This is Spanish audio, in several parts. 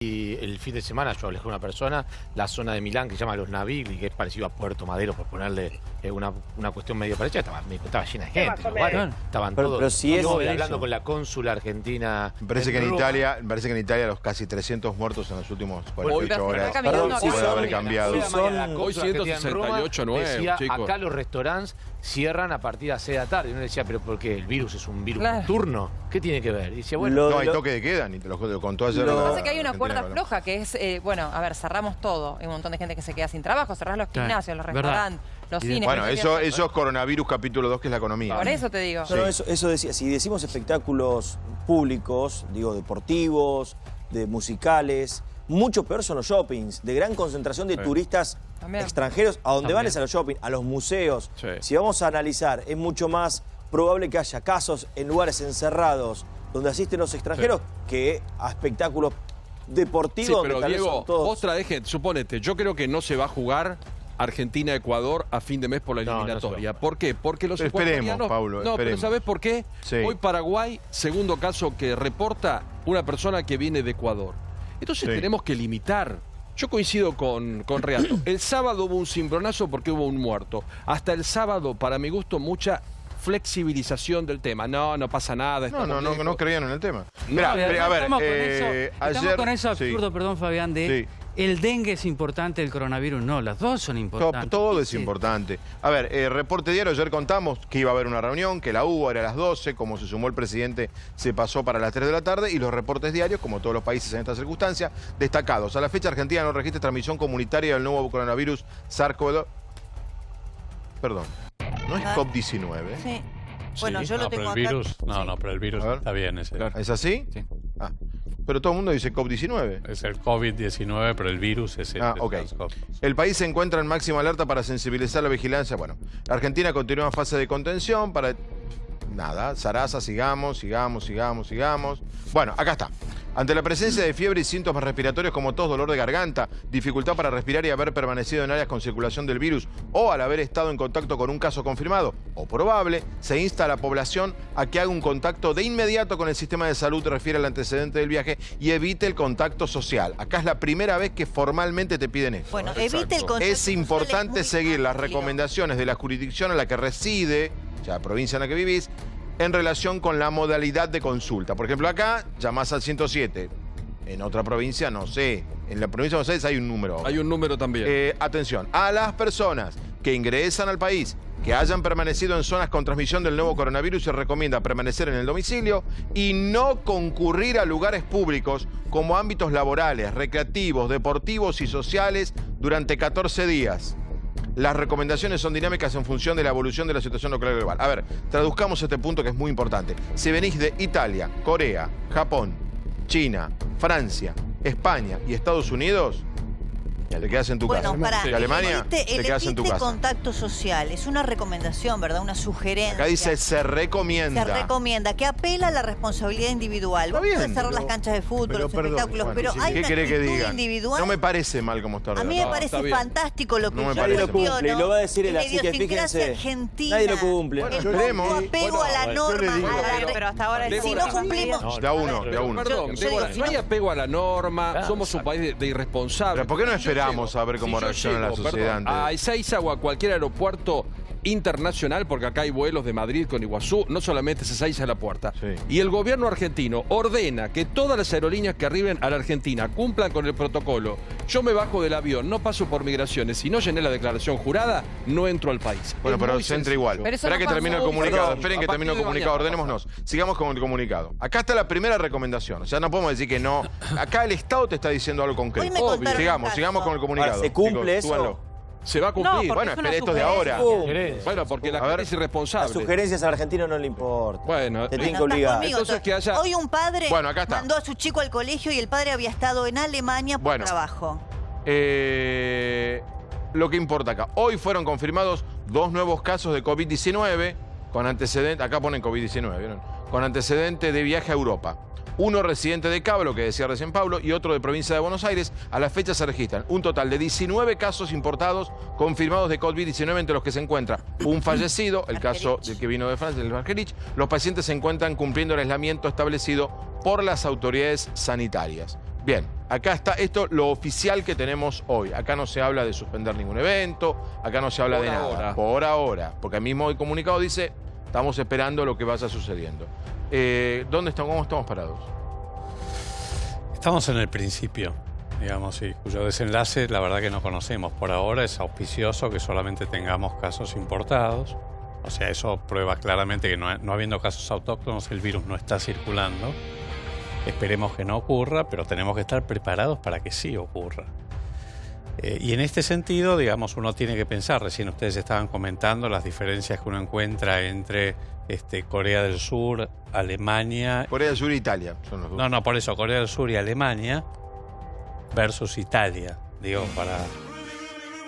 Y el fin de semana yo hablé con una persona, la zona de Milán que se llama Los Navigli, que es parecido a Puerto Madero, por ponerle una cuestión medio parecida, estaba llena de gente. Estaban todos. Pero si es hablando con la cónsula argentina. Me parece que en Italia los casi 300 muertos en las últimas 48 horas puede haber cambiado. Hoy 168, 9, decía, chicos. acá los restaurantes cierran a partir de las 6 de la tarde. Y uno decía, pero ¿por qué? ¿El virus es un virus nocturno? ¿Qué tiene que ver? Y decía, bueno, no hay toque de queda, ni te lo contó ayer. Lo que pasa es que hay una cuerda floja que es, bueno, a ver, cerramos todo. Hay un montón de gente que se queda sin trabajo, cerrás los gimnasios, los restaurantes, los cines. Bueno, eso es coronavirus capítulo 2, que es la economía. Por eso te digo. No, eso decía, si decimos espectáculos públicos, digo deportivos, de musicales, mucho peor son los shoppings, de gran concentración de turistas extranjeros, a donde van es a los shoppings, a los museos. Si vamos a analizar, es mucho más probable que haya casos en lugares encerrados donde asisten los extranjeros que a espectáculos deportivos. Sí, pero Diego, vos traes gente, suponete, yo creo que no se va a jugar Argentina-Ecuador a fin de mes por la eliminatoria. ¿Por qué? Porque los ecuatorianos... Pablo, no, pero ¿sabés por qué? Hoy Paraguay, segundo caso que reporta una persona que viene de Ecuador. Entonces tenemos que limitar. Yo coincido con Reato. El sábado hubo un cimbronazo porque hubo un muerto. Hasta el sábado, para mi gusto, mucha flexibilización del tema. No pasa nada. No creían en el tema. Mirá, a ver, estamos con eso absurdo, perdón, Fabián, de el dengue es importante, el coronavirus no, las dos son importantes. Todo es importante. A ver, reporte diario, ayer contamos que iba a haber una reunión, que la hubo, era a las 12, como se sumó el presidente, se pasó para las 3 de la tarde, y los reportes diarios, como todos los países en esta circunstancia, destacados. A la fecha, Argentina no registra transmisión comunitaria del nuevo coronavirus SARS-CoV-2. Perdón, ¿no es COVID-19? Sí. Bueno, yo lo tengo acá. Pero el virus está bien ese. ¿Es así? Sí. Ah, pero todo el mundo dice COVID-19. Es el COVID-19, pero el virus es el SARS-CoV. El país se encuentra en máxima alerta para sensibilizar la vigilancia. Bueno, Argentina continúa en fase de contención para... Nada, Sarasa, sigamos. Bueno, acá está. Ante la presencia de fiebre y síntomas respiratorios como tos, dolor de garganta, dificultad para respirar y haber permanecido en áreas con circulación del virus, o al haber estado en contacto con un caso confirmado o probable, se insta a la población a que haga un contacto de inmediato con el sistema de salud, refiere al antecedente del viaje, y evite el contacto social. Acá es la primera vez que formalmente te piden esto. Bueno, evite el contacto Es importante social, seguir las recomendaciones de la jurisdicción en la que reside, o sea, la provincia en la que vivís, en relación con la modalidad de consulta. Por ejemplo, acá llamás al 107. En otra provincia, no sé. En la provincia de Buenos Aires hay un número. Hay un número también. Atención, a las personas que ingresan al país, que hayan permanecido en zonas con transmisión del nuevo coronavirus, se recomienda permanecer en el domicilio y no concurrir a lugares públicos como ámbitos laborales, recreativos, deportivos y sociales durante 14 días. Las recomendaciones son dinámicas en función de la evolución de la situación local global. A ver, traduzcamos este punto que es muy importante. Si venís de Italia, Corea, Japón, China, Francia, España y Estados Unidos, te quedas en tu casa. Bueno, para de Alemania, te quedas en tu casa. Contacto social es una recomendación, ¿verdad? Una sugerencia. Acá dice se recomienda. Se recomienda, que apela a la responsabilidad individual. Vos podés cerrar las canchas de fútbol, los espectáculos, pero hay una actitud individual. No me parece mal como está ordenado. A mí me parece fantástico lo que no yo lo cumple, y lo va a decir él, así que fíjense. Nadie lo cumple. El poco apego a la norma. Pero hasta ahora si no cumplimos... De a uno. Perdón, no hay apego a la norma, somos un país de irresponsables. ¿Pero por qué no esperamos a ver cómo reacciona la sociedad? A Ezeiza o a cualquier aeropuerto internacional, porque acá hay vuelos de Madrid con Iguazú, no solamente es Ezeiza la puerta. Y el gobierno argentino ordena que todas las aerolíneas que arriben a la Argentina cumplan con el protocolo. Yo me bajo del avión, no paso por migraciones, si no llené la declaración jurada, no entro al país. Bueno, pero se entra igual. Espera que termine el comunicado. Esperen que termine el comunicado. Ordenémonos. Sigamos con el comunicado. Acá está la primera recomendación. O sea, no podemos decir que no. Acá el Estado te está diciendo algo concreto. Sigamos con el comunicado. Ahora, ¿se cumple eso? Se va a cumplir. No, bueno, espera, esto es de ahora. Bueno, porque la gente es irresponsable. Las sugerencias al argentino no le importa. Bueno, te tienen que obligar. Entonces que haya... Hoy un padre acá está. mandó a su chico al colegio y el padre había estado en Alemania por trabajo. Lo que importa acá. Hoy fueron confirmados 2 nuevos casos de COVID-19 con antecedente, acá ponen COVID-19, ¿vieron? Con antecedente de viaje a Europa. Uno residente de Cabo, lo que decía recién Pablo, y otro de provincia de Buenos Aires. A la fecha se registran un total de 19 casos importados confirmados de COVID-19, entre los que se encuentra un fallecido, el caso del que vino de Francia, el Argerich. Los pacientes se encuentran cumpliendo el aislamiento establecido por las autoridades sanitarias. Bien, acá está esto, lo oficial que tenemos hoy. Acá no se habla de suspender ningún evento, acá no se habla de nada. Por ahora. Porque el mismo comunicado dice, estamos esperando lo que vaya sucediendo. ¿Dónde estamos? ¿Cómo estamos parados? Estamos en el principio, digamos, sí, cuyo desenlace la verdad que no conocemos. Por ahora es auspicioso que solamente tengamos casos importados. O sea, eso prueba claramente que no habiendo casos autóctonos, el virus no está circulando. Esperemos que no ocurra, pero tenemos que estar preparados para que sí ocurra. Y en este sentido, digamos, uno tiene que pensar, recién ustedes estaban comentando las diferencias que uno encuentra entre Corea del Sur, Alemania... Corea del Sur e Italia son los dos. No, por eso, Corea del Sur y Alemania versus Italia, digo, para...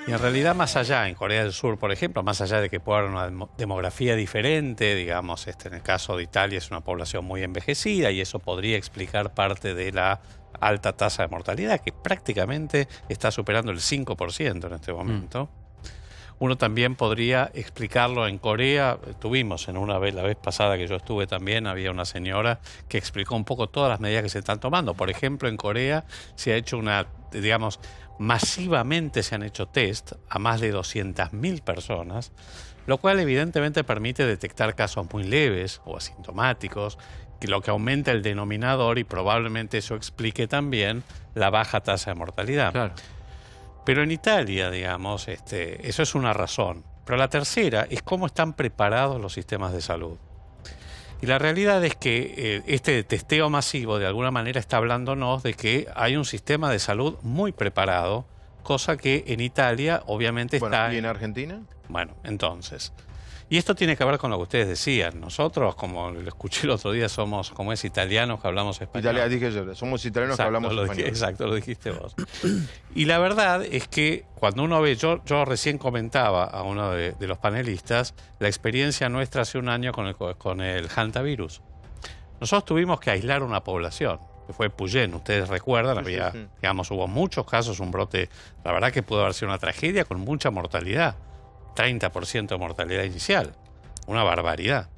Y en realidad más allá, en Corea del Sur, por ejemplo, más allá de que pueda haber una demografía diferente, digamos, en el caso de Italia es una población muy envejecida y eso podría explicar parte de la alta tasa de mortalidad, que prácticamente está superando el 5% en este momento. Uno también podría explicarlo en Corea. Tuvimos la vez pasada que yo estuve también, había una señora que explicó un poco todas las medidas que se están tomando. Por ejemplo, en Corea se ha hecho masivamente se han hecho test a más de 200.000 personas, lo cual evidentemente permite detectar casos muy leves o asintomáticos, lo que aumenta el denominador y probablemente eso explique también la baja tasa de mortalidad. Claro. Pero en Italia, digamos, eso es una razón. Pero la tercera es cómo están preparados los sistemas de salud. Y la realidad es que este testeo masivo de alguna manera está hablándonos de que hay un sistema de salud muy preparado, cosa que en Italia obviamente está... ¿Y en Argentina? Bueno, entonces... Y esto tiene que ver con lo que ustedes decían. Nosotros, como lo escuché el otro día, somos, como es, italianos que hablamos español. Dije yo, somos italianos que hablamos español. Exacto, lo dijiste vos. Y la verdad es que cuando uno ve, yo recién comentaba a uno de los panelistas la experiencia nuestra hace un año con el hantavirus. Nosotros tuvimos que aislar una población, que fue Puyén, ustedes recuerdan, digamos, hubo muchos casos, un brote, la verdad que pudo haber sido una tragedia con mucha mortalidad. 30% de mortalidad inicial. Una barbaridad.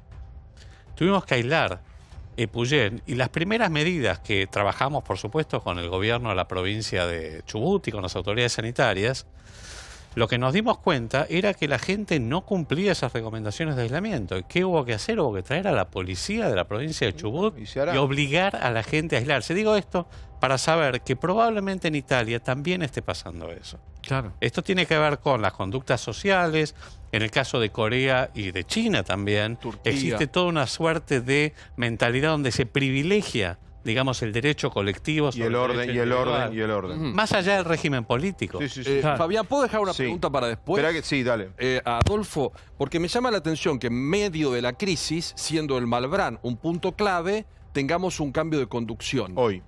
Tuvimos que aislar Puyén y las primeras medidas que trabajamos, por supuesto, con el gobierno de la provincia de Chubut y con las autoridades sanitarias, lo que nos dimos cuenta era que la gente no cumplía esas recomendaciones de aislamiento. ¿Qué hubo que hacer? Hubo que traer a la policía de la provincia de Chubut y obligar a la gente a aislarse. Digo esto para saber que probablemente en Italia también esté pasando eso. Claro. Esto tiene que ver con las conductas sociales. En el caso de Corea y de China también, Turquía. Existe toda una suerte de mentalidad donde se privilegia, digamos, el derecho colectivo y el orden. Más allá del régimen político. Fabián, ¿puedo dejar una pregunta para después? Sí, dale. Adolfo, porque me llama la atención que en medio de la crisis, siendo el Malbrán un punto clave, tengamos un cambio de conducción. Hoy.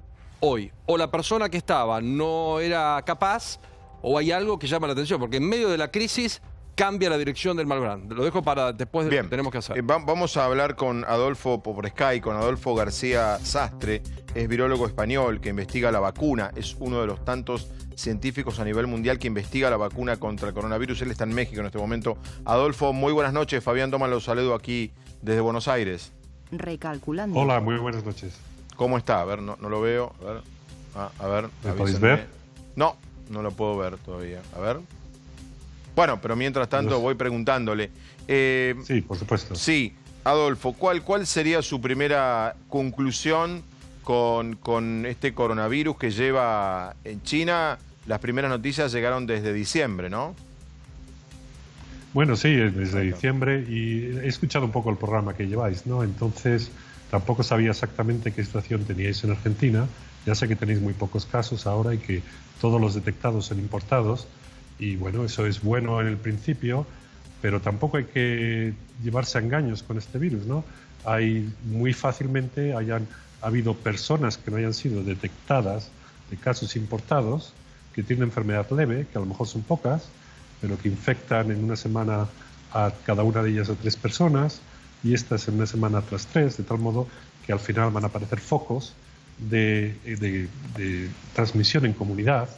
O la persona que estaba no era capaz, o hay algo que llama la atención, porque en medio de la crisis cambia la dirección del Malbrán. Lo dejo para después de lo que tenemos que hacer. Vamos a hablar con Adolfo por Sky, con Adolfo García Sastre, es virólogo español que investiga la vacuna, es uno de los tantos científicos a nivel mundial que investiga la vacuna contra el coronavirus. Él está en México en este momento. Adolfo, muy buenas noches. Fabián Doman los saludo aquí desde Buenos Aires. Recalculando. Hola, muy buenas noches. ¿Cómo está? A ver, no lo veo. A ver. ¿Me podéis ver? No lo puedo ver todavía. A ver. Bueno, pero mientras tanto voy preguntándole. Sí, por supuesto. Sí, Adolfo, ¿cuál sería su primera conclusión con este coronavirus que lleva en China? Las primeras noticias llegaron desde diciembre, ¿no? Bueno, sí, desde diciembre, y he escuchado un poco el programa que lleváis, ¿no? Entonces, tampoco sabía exactamente qué situación teníais en Argentina. Ya sé que tenéis muy pocos casos ahora y que todos los detectados son importados. Y bueno, eso es bueno en el principio, pero tampoco hay que llevarse a engaños con este virus, ¿no? Muy fácilmente ha habido personas que no hayan sido detectadas de casos importados, que tienen enfermedad leve, que a lo mejor son pocas, pero que infectan en una semana a cada una de ellas a 3 personas, y estas en una semana tras 3, de tal modo que al final van a aparecer focos de transmisión en comunidad.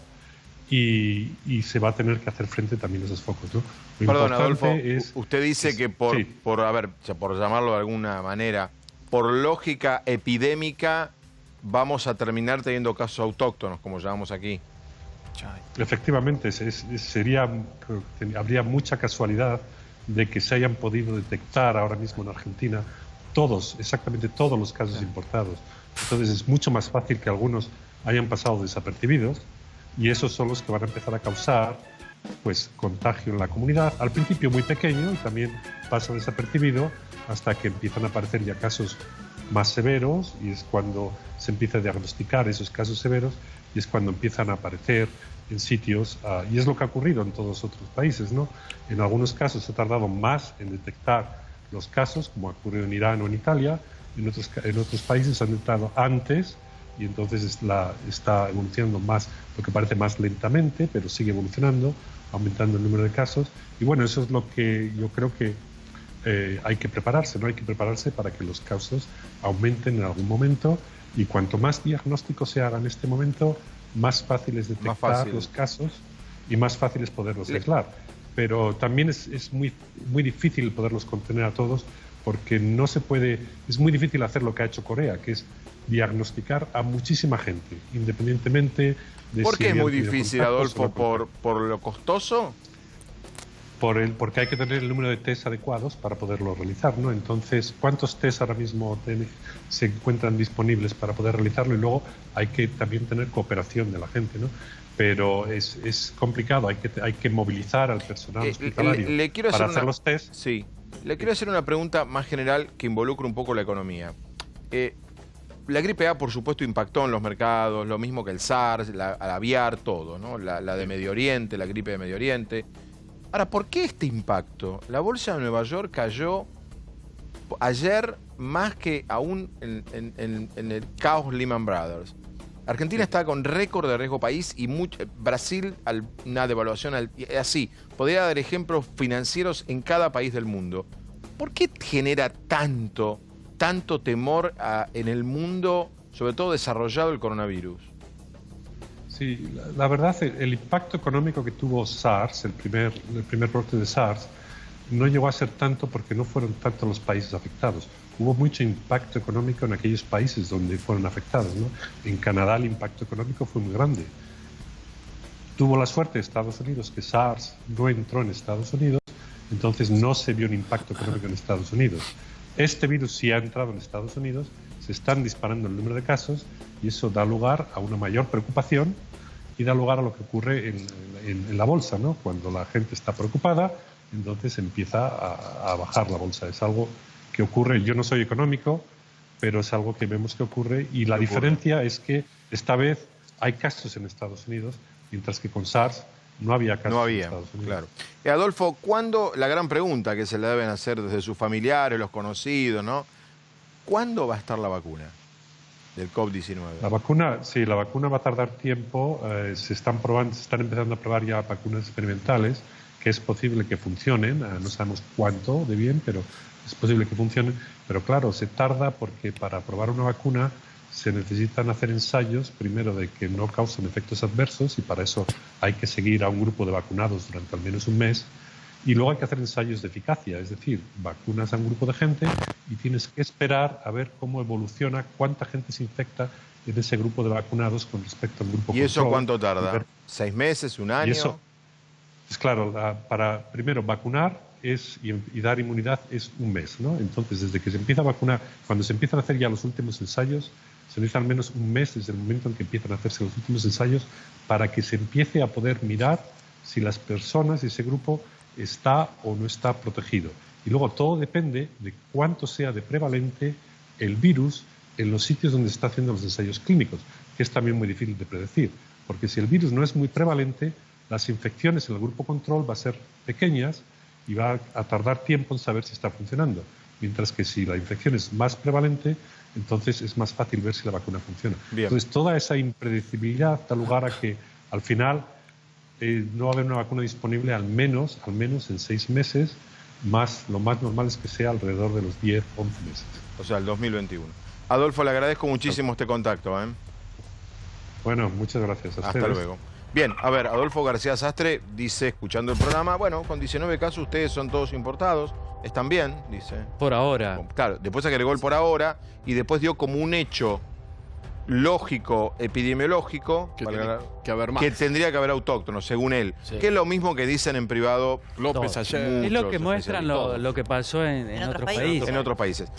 Y se va a tener que hacer frente también a esos focos, ¿no? Perdón, Adolfo, usted dice que por llamarlo de alguna manera, por lógica epidémica, vamos a terminar casos autóctonos, como llamamos aquí. Efectivamente, habría mucha casualidad de que se hayan podido detectar ahora mismo en Argentina exactamente todos los casos importados. Entonces es mucho más fácil que algunos hayan pasado desapercibidos y esos son los que van a empezar a causar pues contagio en la comunidad, al principio muy pequeño y también pasa desapercibido hasta que empiezan a aparecer ya casos más severos y es cuando se empieza a diagnosticar esos casos severos y es cuando empiezan a aparecer en sitios, y es lo que ha ocurrido en todos los otros países, ¿no? En algunos casos se ha tardado más en detectar los casos, como ha ocurrido en Irán o en Italia, en otros países han entrado antes y entonces está evolucionando más, lo que parece más lentamente, pero sigue evolucionando, aumentando el número de casos. Y bueno, eso es lo que yo creo que hay que prepararse, ¿no? Hay que prepararse para que los casos aumenten en algún momento y cuanto más diagnósticos se hagan en este momento, más fácil es detectar los casos y más fácil es poderlos aislar. Pero también es muy difícil poderlos contener a todos porque no se puede, es muy difícil hacer lo que ha hecho Corea, que es diagnosticar a muchísima gente, independientemente de ¿Por qué es muy difícil, Adolfo? ¿Por lo costoso? Porque hay que tener el número de test adecuados para poderlo realizar, ¿no? Entonces, ¿cuántos test ahora mismo se encuentran disponibles para poder realizarlo? Y luego hay que también tener cooperación de la gente, ¿no? Pero es complicado, hay que movilizar al personal hospitalario para hacer los test. Sí, le quiero hacer una pregunta más general que involucra un poco la economía. La gripe A, por supuesto, impactó en los mercados, lo mismo que el SARS, la aviar, todo, ¿no? La de Medio Oriente, la gripe de Medio Oriente. Ahora, ¿por qué este impacto? La bolsa de Nueva York cayó ayer más que aún en el caos Lehman Brothers. Argentina está con récord de riesgo país y Brasil una devaluación así. Podría dar ejemplos financieros en cada país del mundo. ¿Por qué genera tanto temor en el mundo, sobre todo desarrollado, el coronavirus? Sí, la verdad, el impacto económico que tuvo SARS, el primer brote de SARS, no llegó a ser tanto porque no fueron tantos los países afectados. Hubo mucho impacto económico en aquellos países donde fueron afectados, ¿no? En Canadá el impacto económico fue muy grande. Tuvo la suerte de Estados Unidos que SARS no entró en Estados Unidos, entonces no se vio un impacto económico en Estados Unidos. Este virus sí ha entrado en Estados Unidos, se están disparando el número de casos y eso da lugar a una mayor preocupación y da lugar a lo que ocurre en la bolsa, ¿no? Cuando la gente está preocupada, entonces empieza a bajar la bolsa. Es algo que ocurre, yo no soy económico, pero es algo que vemos que ocurre y la diferencia es que esta vez hay casos en Estados Unidos, mientras que con SARS no había casos en Estados Unidos. Claro. Adolfo, ¿cuándo, la gran pregunta que se le deben hacer desde sus familiares, los conocidos, ¿no? ¿Cuándo va a estar la vacuna del COVID-19? La vacuna, sí, la vacuna va a tardar tiempo. Se están empezando a probar ya vacunas experimentales, que es posible que funcionen. No sabemos cuánto de bien, pero es posible que funcionen. Pero claro, se tarda porque para probar una vacuna se necesitan hacer ensayos, primero de que no causen efectos adversos, y para eso hay que seguir a un grupo de vacunados durante al menos un mes. Y luego hay que hacer ensayos de eficacia, es decir, vacunas a un grupo de gente y tienes que esperar a ver cómo evoluciona, cuánta gente se infecta en ese grupo de vacunados con respecto al grupo control. ¿Y eso cuánto tarda? ¿6 meses, un año? Y eso, es claro, para primero vacunar y dar inmunidad es un mes, ¿no? Entonces, desde que se empieza a vacunar, cuando se empiezan a hacer ya los últimos ensayos, se necesita al menos un mes desde el momento en que empiezan a hacerse los últimos ensayos para que se empiece a poder mirar si las personas, ese grupo, está o no está protegido. Y luego todo depende de cuánto sea de prevalente el virus en los sitios donde se está haciendo los ensayos clínicos, que es también muy difícil de predecir, porque si el virus no es muy prevalente, las infecciones en el grupo control van a ser pequeñas y va a tardar tiempo en saber si está funcionando, mientras que si la infección es más prevalente, entonces es más fácil ver si la vacuna funciona. Bien. Entonces toda esa impredecibilidad da lugar a que al final no va a haber una vacuna disponible al menos en 6 meses, lo más normal es que sea alrededor de los 10, 11 meses. O sea, el 2021. Adolfo, le agradezco muchísimo este contacto. Bueno, muchas gracias a ustedes. Hasta luego. Bien, a ver, Adolfo García Sastre dice, escuchando el programa, bueno, con 19 casos ustedes son todos importados, están bien, dice. Por ahora. Claro, después agregó el por ahora y después dio como un hecho lógico epidemiológico que tendría que haber autóctonos, según él. Que es lo mismo que dicen en privado López ayer. Es lo que muestran lo que pasó en otros países. En otros países.